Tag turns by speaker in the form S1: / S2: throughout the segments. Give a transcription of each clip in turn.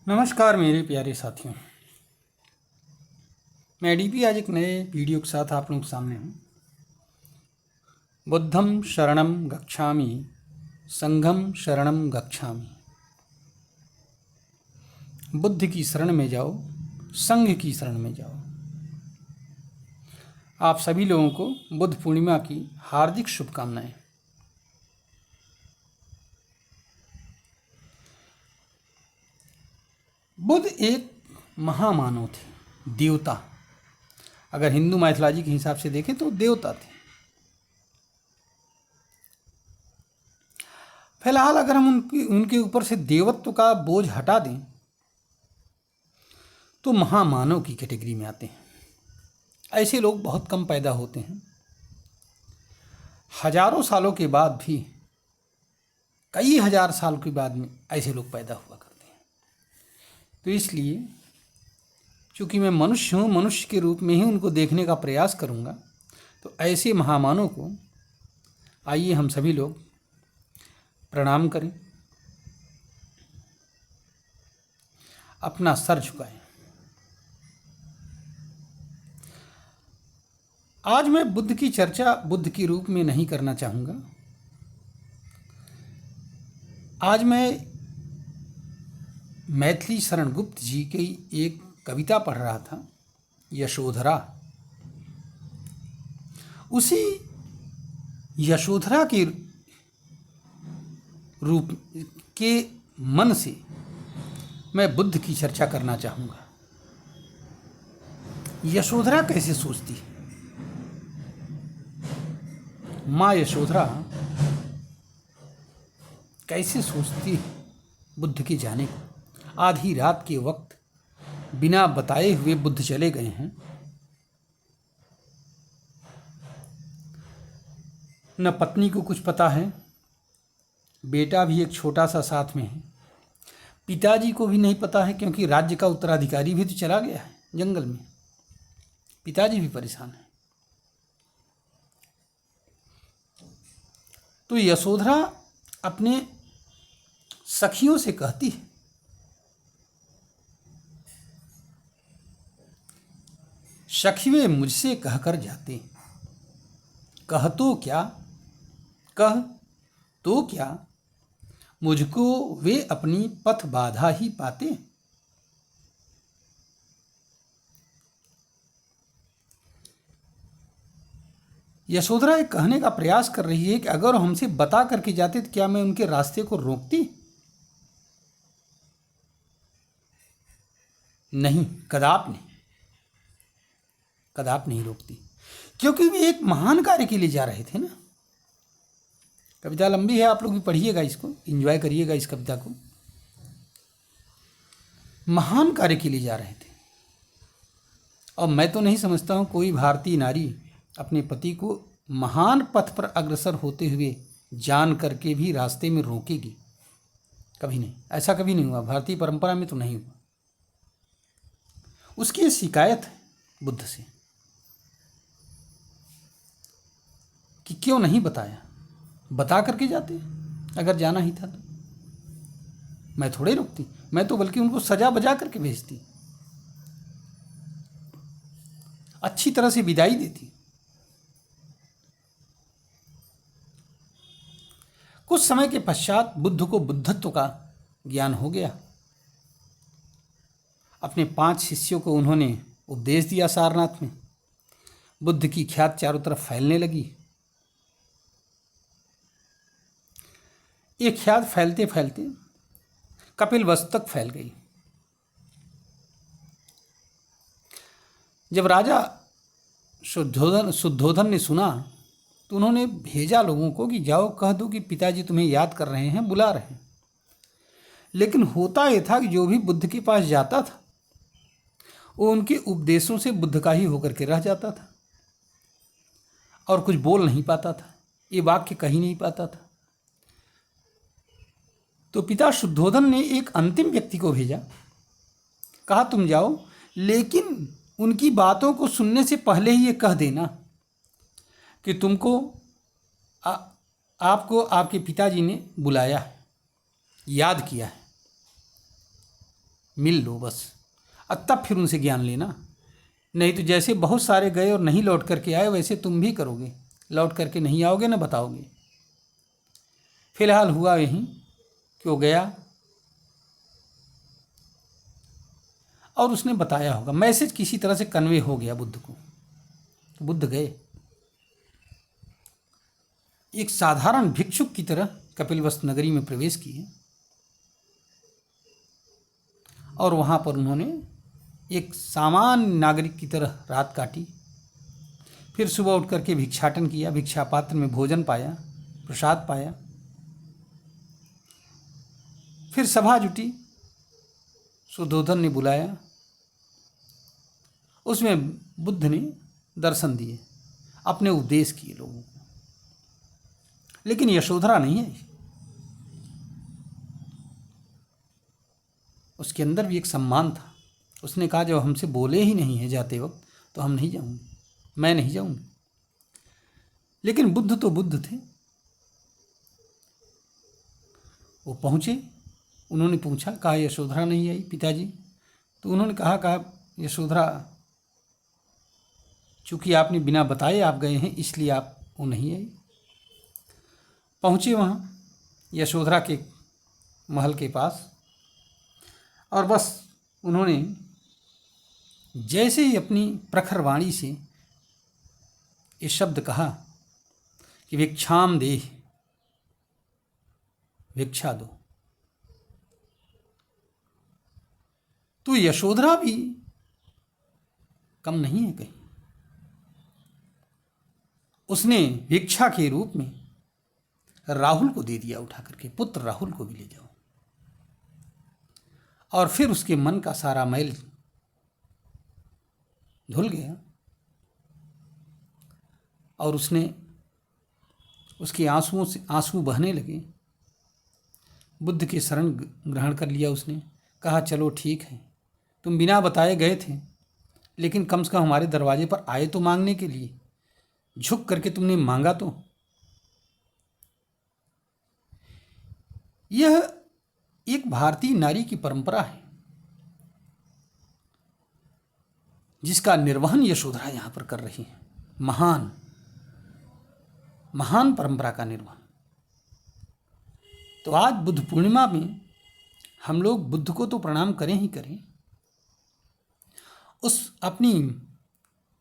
S1: नमस्कार मेरे प्यारे साथियों। मैं डीपी आज एक नए वीडियो के साथ आप लोगों के सामने हूँ। बुद्धं शरणं गच्छामि, संघं शरणं गच्छामि। बुद्ध की शरण में जाओ, संघ की शरण में जाओ। आप सभी लोगों को बुद्ध पूर्णिमा की हार्दिक शुभकामनाएं। बुद्ध एक महामानव थे, देवता। अगर हिंदू माइथोलॉजी के हिसाब से देखें तो देवता थे। फिलहाल अगर हम उनके ऊपर से देवत्व का बोझ हटा दें तो महामानव की कैटेगरी में आते हैं। ऐसे लोग बहुत कम पैदा होते हैं। हजारों सालों के बाद भी, कई हजार साल के बाद में ऐसे लोग पैदा हुआ करते हैं। तो इसलिए चूँकि मैं मनुष्य हूँ, मनुष्य के रूप में ही उनको देखने का प्रयास करूँगा। तो ऐसे महामानव को आइए हम सभी लोग प्रणाम करें, अपना सर झुकाएं। आज मैं बुद्ध की चर्चा बुद्ध के रूप में नहीं करना चाहूँगा। आज मैं मैथिली शरण गुप्त जी की एक कविता पढ़ रहा था, यशोधरा। उसी यशोधरा के रूप के मन से मैं बुद्ध की चर्चा करना चाहूँगा। यशोधरा कैसे सोचती है? माँ यशोधरा कैसे सोचती है बुद्ध के जाने को? आधी रात के वक्त बिना बताए हुए बुद्ध चले गए हैं। न पत्नी को कुछ पता है, बेटा भी एक छोटा सा साथ में है। पिताजी को भी नहीं पता है क्योंकि राज्य का उत्तराधिकारी भी तो चला गया है जंगल में। पिताजी भी परेशान है। तो यशोधरा अपने सखियों से कहती है, सखिए मुझसे कहकर जाते, कह तो क्या मुझको वे अपनी पथ बाधा ही पाते। यशोधरा एक कहने का प्रयास कर रही है कि अगर हमसे बता करके जाते तो क्या मैं उनके रास्ते को रोकती? नहीं, कदाप नहीं रोकती, क्योंकि वे एक महान कार्य के लिए जा रहे थे ना। कविता लंबी है, आप लोग भी पढ़िएगा, इसको एंजॉय करिएगा इस कविता को। महान कार्य के लिए जा रहे थे। और मैं तो नहीं समझता हूँ कोई भारतीय नारी अपने पति को महान पथ पर अग्रसर होते हुए जान करके भी रास्ते में रोकेगी। कभी नहीं, ऐसा कभी नहीं हुआ, भारतीय परंपरा में तो नहीं हुआ। उसकी शिकायत है बुद्ध से कि क्यों नहीं बताया, बता करके जाते अगर जाना ही था तो। मैं थोड़े रुकती, मैं तो बल्कि उनको सजा बजा करके भेजती, अच्छी तरह से विदाई देती। कुछ समय के पश्चात बुद्ध को बुद्धत्व का ज्ञान हो गया। अपने 5 शिष्यों को उन्होंने उपदेश दिया सारनाथ में। बुद्ध की ख्याति चारों तरफ फैलने लगी। ये ख्याति फैलते फैलते कपिलवस्तु तक फैल गई। जब राजा शुद्धोधन ने सुना तो उन्होंने भेजा लोगों को कि जाओ कह दो कि पिताजी तुम्हें याद कर रहे हैं, बुला रहे हैं। लेकिन होता यह था कि जो भी बुद्ध के पास जाता था वो उनके उपदेशों से बुद्ध का ही होकर के रह जाता था और कुछ बोल नहीं पाता था, ये वाक्य कह ही नहीं पाता था। तो पिता शुद्धोधन ने एक अंतिम व्यक्ति को भेजा, कहा तुम जाओ, लेकिन उनकी बातों को सुनने से पहले ही ये कह देना कि तुमको आपको आपके पिताजी ने बुलाया है, याद किया है। मिल लो बस, और तब फिर उनसे ज्ञान लेना। नहीं तो जैसे बहुत सारे गए और नहीं लौट करके आए, वैसे तुम भी करोगे, लौट करके नहीं आओगे ना बताओगे। फिलहाल हुआ यही कि वो गया और उसने बताया होगा, मैसेज किसी तरह से कन्वे हो गया बुद्ध को। तो बुद्ध गए, एक साधारण भिक्षुक की तरह कपिलवस्तु नगरी में प्रवेश किए और वहाँ पर उन्होंने एक सामान्य नागरिक की तरह रात काटी। फिर सुबह उठ करके भिक्षाटन किया, भिक्षा पात्र में भोजन पाया, प्रसाद पाया। फिर सभा जुटी, सुधोधन ने बुलाया, उसमें बुद्ध ने दर्शन दिए, अपने उपदेश किए लोगों को। लेकिन यशोधरा नहीं आई, उसके अंदर भी एक सम्मान था। उसने कहा जब हमसे बोले ही नहीं है जाते वक्त तो हम नहीं जाऊंगे, मैं नहीं जाऊंगी। लेकिन बुद्ध तो बुद्ध थे, वो पहुँचे, उन्होंने पूछा, कहा यशोधरा नहीं आई पिताजी? तो उन्होंने कहा यशोधरा, चूँकि आपने बिना बताए आप गए हैं इसलिए आप वो नहीं आई। पहुँचे वहाँ यशोधरा के महल के पास और बस उन्होंने जैसे ही अपनी प्रखर वाणी से ये शब्द कहा कि भिक्षाम देहि, भिक्षा दो, तो यशोधरा भी कम नहीं है कहीं। उसने भिक्षा के रूप में राहुल को दे दिया उठा करके, पुत्र राहुल को भी ले जाओ। और फिर उसके मन का सारा मैल धुल गया और उसने, उसके आंसुओं से आंसू बहने लगे। बुद्ध के शरण ग्रहण कर लिया उसने। कहा चलो ठीक है, तुम बिना बताए गए थे, लेकिन कम से कम हमारे दरवाजे पर आए तो मांगने के लिए, झुक करके तुमने मांगा तो। यह एक भारतीय नारी की परंपरा है जिसका निर्वहन यशोधरा यहाँ पर कर रही है। महान महान परंपरा का निर्वहन। तो आज बुद्ध पूर्णिमा में हम लोग बुद्ध को तो प्रणाम करें ही करें, उस अपनी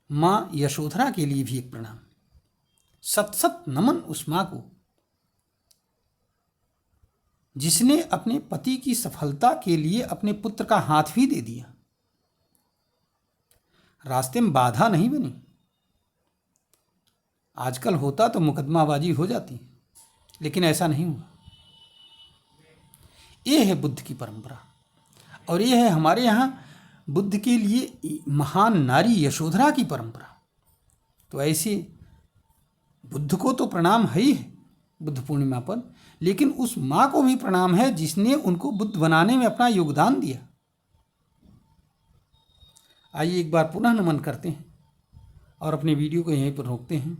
S1: माँ यशोधरा के लिए भी एक प्रणाम, सत सत नमन उस माँ को जिसने अपने पति की सफलता के लिए अपने पुत्र का हाथ भी दे दिया, रास्ते में बाधा नहीं बनी। आजकल होता तो मुकदमाबाजी हो जाती, लेकिन ऐसा नहीं हुआ। ये है बुद्ध की परंपरा और ये है हमारे यहाँ बुद्ध के लिए महान नारी यशोधरा की परंपरा। तो ऐसे बुद्ध को तो प्रणाम है ही है बुद्ध पूर्णिमा पर, लेकिन उस माँ को भी प्रणाम है जिसने उनको बुद्ध बनाने में अपना योगदान दिया। आइए एक बार पुनः नमन करते हैं और अपने वीडियो को यहीं पर रोकते हैं।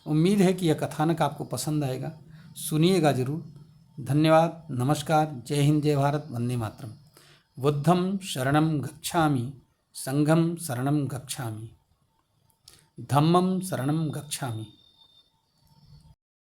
S1: उम्मीद है कि यह कथानक आपको पसंद आएगा, सुनिएगा जरूर। धन्यवाद, नमस्कार, जय हिंद, जय भारत, वंदे मातरम। बुद्धं शरणं गच्छामि, संघं शरणं गच्छामि, धम्मं शरणं गच्छामि,